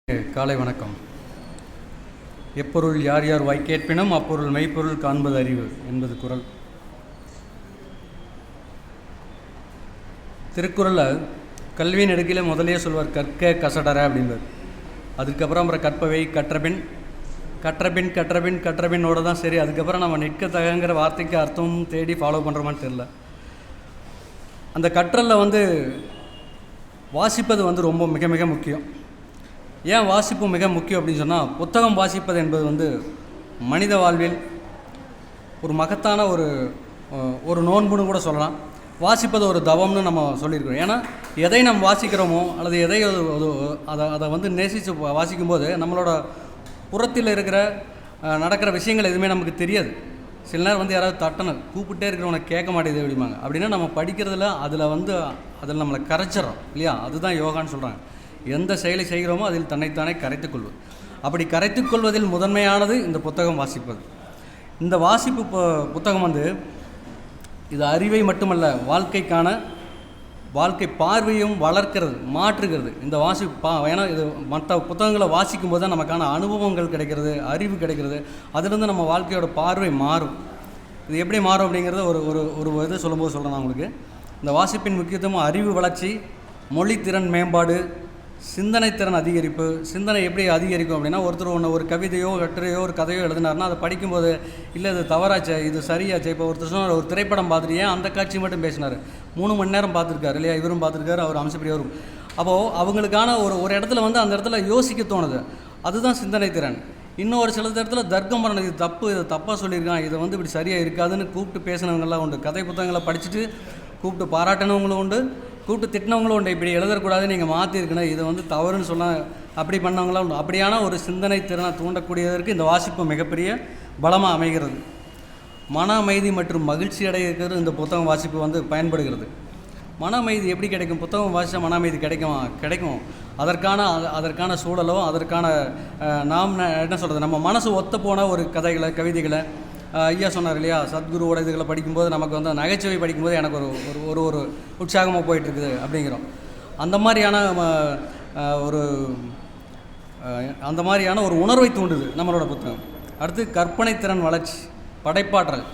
காலை வணக்கம். எப்பொருள் யார் யார் வாய்க்கேற்பினும் அப்பொருள் மெய்ப்பொருள் காண்பது அறிவு என்பது குறள். திருக்குறளில் கல்வியின் நெடுக்கிலே முதலே சொல்வார் கற்க கசடற அப்படின்பார். அதுக்கப்புறம் அப்புறம் கற்பவை கற்றபின் கற்றபின் கற்றபின் கற்றபின்னோட தான் சரி. அதுக்கப்புறம் நம்ம நிற்க தகங்கிற வார்த்தைக்கு அர்த்தம் தேடி ஃபாலோ பண்ணுறோமான்னு தெரில. அந்த கற்றலில் வாசிப்பது ரொம்ப மிக மிக முக்கியம். ஏன் வாசிப்பு மிக முக்கியம் அப்படின்னு சொன்னால், புத்தகம் வாசிப்பது என்பது மனித வாழ்வில் ஒரு மகத்தான ஒரு நோன்புன்னு கூட சொல்லலாம். வாசிப்பது ஒரு தவம்னு நம்ம சொல்லியிருக்கிறோம். ஏன்னா எதை நம்ம வாசிக்கிறோமோ அல்லது எதை அதை நேசித்து வாசிக்கும்போது நம்மளோட புறத்தில் நடக்கிற விஷயங்கள் எதுவுமே நமக்கு தெரியாது. சில நேரம் யாராவது தட்டணும் கூப்பிட்டே இருக்கிறவனை கேட்க மாட்டேது அப்படிம்பாங்க. அப்படின்னா நம்ம படிக்கிறதுல அதில் நம்மளை கரைச்சிடறோம் இல்லையா? அதுதான் யோகான்னு சொல்கிறாங்க. எந்த செயலை செய்கிறோமோ அதில் தன்னைத்தானே கரைத்துக்கொள்வது. அப்படி கரைத்துக்கொள்வதில் முதன்மையானது இந்த புத்தகம் வாசிப்பது. இந்த வாசிப்பு புத்தகம் இது அறிவை மட்டுமல்ல, வாழ்க்கை பார்வையும் வளர்க்கிறது, மாற்றுகிறது. இந்த ஏன்னா இது மற்ற புத்தகங்களை வாசிக்கும் போது தான் நமக்கான அனுபவங்கள் கிடைக்கிறது, அறிவு கிடைக்கிறது. அதிலிருந்து நம்ம வாழ்க்கையோட பார்வை மாறும். இது எப்படி மாறும் அப்படிங்கிறத ஒரு இது சொல்லும்போது சொல்கிறேன் நான் உங்களுக்கு. இந்த வாசிப்பின் முக்கியத்துவம் அறிவு வளர்ச்சி, மொழித்திறன் மேம்பாடு, சிந்தனை திறன் அதிகரிப்பு. சிந்தனை எப்படி அதிகரிக்கும் அப்படின்னா, ஒருத்தர் ஒரு கவிதையோ கட்டுரையோ ஒரு கதையோ எழுதினார்னா அதை படிக்கும்போது இல்லை இது தவறாச்சே, இது சரியாச்சே. இப்போ ஒருத்தர் சொன்னார் ஒரு திரைப்படம் பார்த்துட்டு ஏன் அந்த காட்சி மட்டும் பேசினார், 3 மணி நேரம் பார்த்துருக்காரு இல்லையா? இவரும் பார்த்துருக்காரு, அவர் அம்சப்பிரியவரும். அப்போது அவங்களுக்கான ஒரு இடத்துல அந்த இடத்துல யோசிக்க தோணுது. அதுதான் சிந்தனை திறன். இன்னும் சில இடத்துல தர்க்கம் பண்ணணும், இது தப்பாக சொல்லியிருக்கான், இதை இப்படி சரியாக இருக்காதுன்னு கூப்பிட்டு பேசினவங்களாம் உண்டு. கதை புத்தகங்களை படிச்சுட்டு கூப்பிட்டு பாராட்டினவங்களும் உண்டு, கூப்பிட்டு திட்டினவங்களும் உண்டு. இப்படி எழுதக்கூடாது, நீங்கள் மாற்றிருக்கணும், இதை தவறுன்னு சொன்னால் அப்படி பண்ணவங்களாம் உண்டு. அப்படியான ஒரு சிந்தனை திறனை தூண்டக்கூடியதற்கு இந்த வாசிப்பு மிகப்பெரிய பலமாக அமைகிறது. மன அமைதி மற்றும் மகிழ்ச்சி அடைகிறது இந்த புத்தகம் வாசிப்பு பயன்படுகிறது. மன அமைதி எப்படி கிடைக்கும்? புத்தகம் வாசித்தா மன அமைதி கிடைக்கும். அதற்கான சூழலோ அதற்கான நாம் என்ன சொல்கிறது, நம்ம மனசு ஒத்த போன ஒரு கதைகளை கவிதைகளை ஐயா சொன்னார் இல்லையா, சத்குருவோட இதுகளை படிக்கும்போது நமக்கு நகைச்சுவை படிக்கும்போது எனக்கு ஒரு உற்சாகமாக போயிட்டுருக்குது அப்படிங்கிறோம். அந்த மாதிரியான ஒரு உணர்வை தூண்டுது நம்மளோட புத்தகம். அடுத்து கற்பனை திறன் வளர்ச்சி, படைப்பாற்றல்.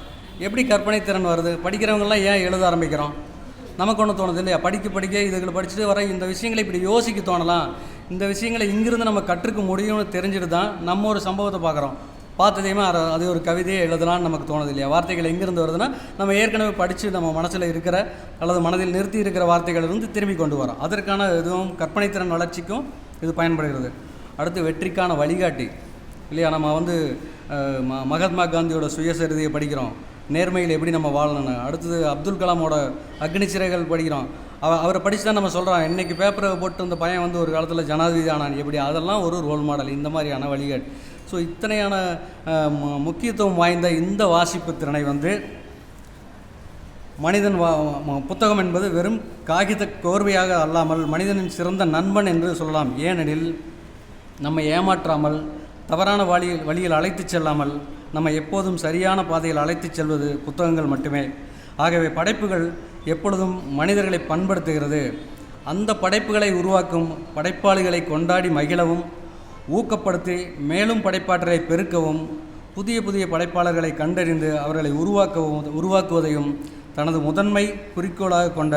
எப்படி கற்பனை திறன் வருது? படிக்கிறவங்கெல்லாம் ஏன் எழுத ஆரம்பிக்கிறோம்? நமக்கு ஒன்று தோணுது இல்லையா? படிக்க இதுகளை படிச்சுட்டு வர இந்த விஷயங்களை இப்படி யோசிக்க தோணலாம், இந்த விஷயங்களை இங்கிருந்து நம்ம கற்றுக்க முடியும்னு தெரிஞ்சுட்டு தான் நம்ம ஒரு சம்பவத்தை பார்க்குறோம். பார்த்ததையுமே அது ஒரு கவிதையை எழுதலான்னு நமக்கு தோணுது இல்லையா? வார்த்தைகள் எங்கேருந்து வருதுன்னா நம்ம ஏற்கனவே படித்து நம்ம மனசில் இருக்கிற அல்லது மனதில் நிறுத்தி இருக்கிற வார்த்தைகள் திரும்பி கொண்டு வரோம். அதற்கான இதுவும் கற்பனை திறன் வளர்ச்சிக்கும் இது பயன்படுகிறது. அடுத்து வெற்றிக்கான வழிகாட்டி இல்லையா? நம்ம மகாத்மா காந்தியோட சுயசரிதையை படிக்கிறோம், நேர்மையில் எப்படி நம்ம வாழணும்னு. அடுத்தது அப்துல் கலாமோட அக்னி சிறைகள் படிக்கிறோம். அவரை படித்து தான் நம்ம சொல்கிறோம், இன்றைக்கி பேப்பரை போட்டு அந்த பையன் ஒரு காலத்தில் ஜனாதிபதி ஆனான் எப்படி. அதெல்லாம் ஒரு ரோல் மாடல், இந்த மாதிரியான வழிகாட்டு. ஸோ இத்தனையான முக்கியத்துவம் வாய்ந்த இந்த வாசிப்பு திறனை மனிதன் புத்தகம் என்பது வெறும் காகித கோர்வையாக அல்லாமல் மனிதனின் சிறந்த நண்பன் என்று சொல்லலாம். ஏனெனில் நம்மை ஏமாற்றாமல், தவறான வழியில் அழைத்து செல்லாமல், நம்ம எப்போதும் சரியான பாதையில் அழைத்து செல்வது புத்தகங்கள் மட்டுமே. ஆகவே படைப்புகள் எப்பொழுதும் மனிதர்களை பண்படுத்துகிறது. அந்த படைப்புகளை உருவாக்கும் படைப்பாளிகளை கொண்டாடி மகிழவும், ஊக்கப்படுத்தி மேலும் படைப்பாற்றலை பெருக்கவும், புதிய புதிய படைப்பாளர்களை கண்டறிந்து அவர்களை உருவாக்குவதையும் தனது முதன்மை குறிக்கோளாக கொண்ட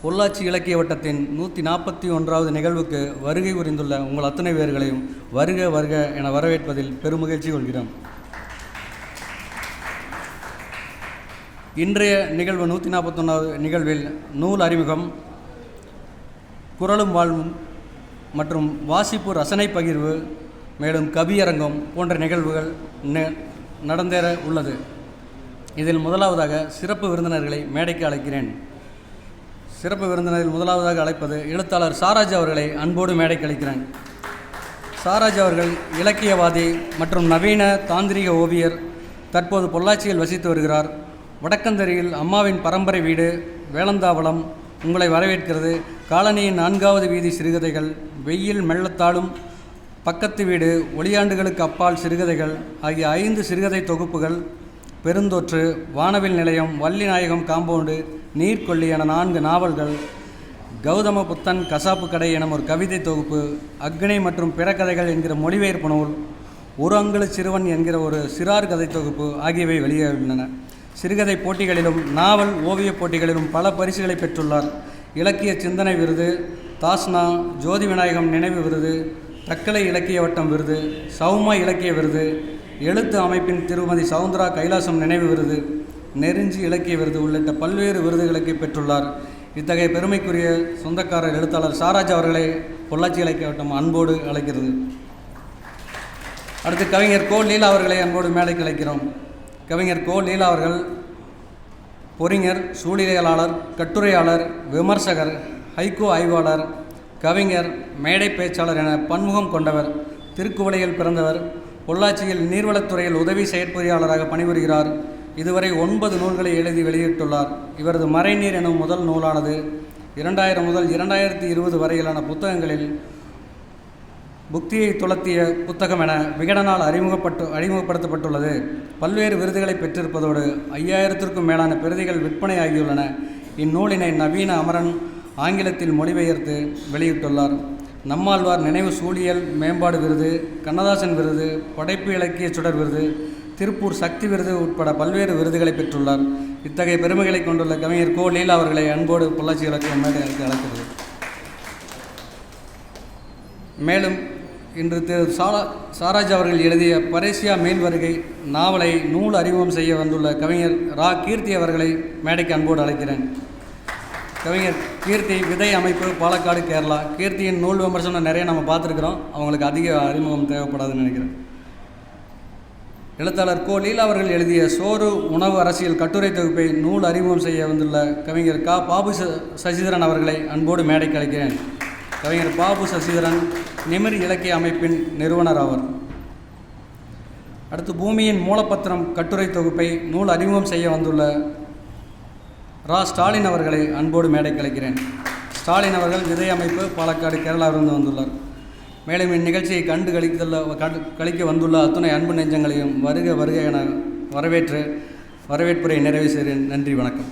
பொள்ளாச்சி இலக்கிய வட்டத்தின் 141வது நிகழ்வுக்கு வருகை புரிந்துள்ள உங்கள் அத்தனை பேர்களையும் வருக வருக என வரவேற்பதில் பெருமகிழ்ச்சி கொள்கிறோம். இன்றைய நிகழ்வு 141வது நிகழ்வில் நூல் அறிமுகம், குறளும் வாழ்வும் மற்றும் வாசிப்பு ரசனை பகிர்வு, மேலும் கவியரங்கம் போன்ற நிகழ்வுகள் நடந்தேற உள்ளது. இதில் முதலாவதாக சிறப்பு விருந்தினர்களை மேடைக்கு அழைக்கிறேன். சிறப்பு விருந்தினரில் முதலாவதாக அழைப்பது எழுத்தாளர் சாராஜ் அவர்களை அன்போடு மேடைக்கு அழைக்கிறேன். சாராஜ் அவர்கள் இலக்கியவாதி மற்றும் நவீன தாந்திரிக ஓவியர். தற்போது பொள்ளாச்சியில் வசித்து வருகிறார். வடக்கந்தரியில் அம்மாவின் பரம்பரை வீடு வேளந்தாவளம் உங்களை வரவேற்கிறது. காலனியின் 4வது வீதி சிறுகதைகள், வெயில் மெல்லத்தாலும், பக்கத்து வீடு, ஒளியாண்டுகளுக்கு அப்பால் சிறுகதைகள் ஆகிய 5 சிறுகதை தொகுப்புகள், பெருந்தொற்று, வானவில் நிலையம், வள்ளி நாயகம் காம்பவுண்டு, நீர்க்கொல்லி என 4 நாவல்கள், கௌதம புத்தன் கசாப்பு கடை எனும் ஒரு கவிதை தொகுப்பு, அக்னி மற்றும் பிற கதைகள் என்கிற மொழிபெயர்ப்பு நூல், ஒரு அங்குல சிறுவன் என்கிற ஒரு சிறார் கதை தொகுப்பு ஆகியவை வெளியாகியுள்ளன. சிறுகதை போட்டிகளிலும் நாவல் ஓவியப் போட்டிகளிலும் பல பரிசுகளை பெற்றுள்ளார். இலக்கிய சிந்தனை விருது, தாஸ்னா ஜோதி விநாயகம் நினைவு விருது, தக்கலை இலக்கிய வட்டம் விருது, சௌமா இலக்கிய விருது, எழுத்து அமைப்பின் திருமதி சவுந்தரா கைலாசம் நினைவு விருது, நெருஞ்சி இலக்கிய விருது உள்ளிட்ட பல்வேறு விருதுகளுக்கு பெற்றுள்ளார். இத்தகைய பெருமைக்குரிய சொந்தக்காரர் எழுத்தாளர் சாராஜ் அவர்களை பொள்ளாச்சி இலக்கிய வட்டம் அன்போடு அழைக்கிறது. அடுத்து கவிஞர் கோ லீலா அவர்களை அன்போடு மேடைக்கு அழைக்கிறோம். கவிஞர் கோ லீலா அவர்கள் பொறிஞர், சூழியலாளர், கட்டுரையாளர், விமர்சகர், ஹைகோ ஆய்வாளர், கவிஞர், மேடை பேச்சாளர் என பன்முகம் கொண்டவர். திருக்குவளையில் பிறந்தவர். பொள்ளாச்சியில் நீர்வளத்துறையில் உதவி செயற்பொறியாளராக பணிபுரிகிறார். இதுவரை 9 நூல்களை எழுதி வெளியிட்டுள்ளார். இவரது மறைநீர் எனும் முதல் நூலானது 2000 முதல் 2020 வரையிலான புத்தகங்களில் புக்தியை துளத்திய புத்தகம் என விகடனால் அறிமுகப்படுத்தப்பட்டுள்ளது. பல்வேறு விருதுகளை பெற்றிருப்பதோடு 5000த்திற்கும் மேலான பிரதிகள் விற்பனையாகியுள்ளன. இந்நூலினை நவீன அமரன் ஆங்கிலத்தில் மொழிபெயர்த்து வெளியிட்டுள்ளார். நம்மாழ்வார் நினைவு சூழியல் மேம்பாடு விருது, கண்ணதாசன் விருது, படைப்பு இலக்கிய சுடர் விருது, திருப்பூர் சக்தி விருது உட்பட பல்வேறு விருதுகளை பெற்றுள்ளார். இத்தகைய பெருமைகளை கொண்டுள்ள கவிஞர் கோ லீலா அவர்களை அன்போடு பொள்ளாச்சி இலக்கிய மேடைக்கு அழைக்கிறது. மேலும் இன்று திரு சாராஜ் அவர்கள் எழுதிய பரேசியா மேல் வருகை நாவலை நூல் அறிமுகம் செய்ய வந்துள்ள கவிஞர் ரா கீர்த்தி அவர்களை மேடைக்கு அன்போடு அழைக்கிறேன். கவிஞர் கீர்த்தி, விதை அமைப்பு, பாலக்காடு, கேரளா. கீர்த்தியின் நூல் விமர்சனம் நிறைய நம்ம பார்த்துருக்குறோம். அவங்களுக்கு அதிக அறிமுகம் தேவைப்படாதுன்னு நினைக்கிறேன். எழுத்தாளர் கோ லீலா அவர்கள் எழுதிய சோறு உணவு அரசியல் கட்டுரை தொகுப்பை நூல் அறிமுகம் செய்ய வந்துள்ள கவிஞர் பாபு சசிதரன் அவர்களை அன்போடு மேடைக்கு அழைக்கிறேன். கவிஞர் பாபு சசிதரன் நிமிர் இலக்கிய அமைப்பின் நிறுவனர் ஆவர். அடுத்து பூமியின் மூலப்பத்திரம் கட்டுரை தொகுப்பை நூல் அறிமுகம் செய்ய வந்துள்ள ரா ஸ்டாலின் அவர்களை அன்போடு மேடைக்கு அழைக்கிறேன். ஸ்டாலின் அவர்கள் விதை அமைப்பு, பாலக்காடு, கேரளாவிலிருந்து வந்துள்ளார். மேலும் இந்நிகழ்ச்சியை கழிக்க வந்துள்ள அத்துணை அன்பு நெஞ்சங்களையும் வருக வருக என வரவேற்புரை நிறைவு செய்கிறேன். நன்றி, வணக்கம்.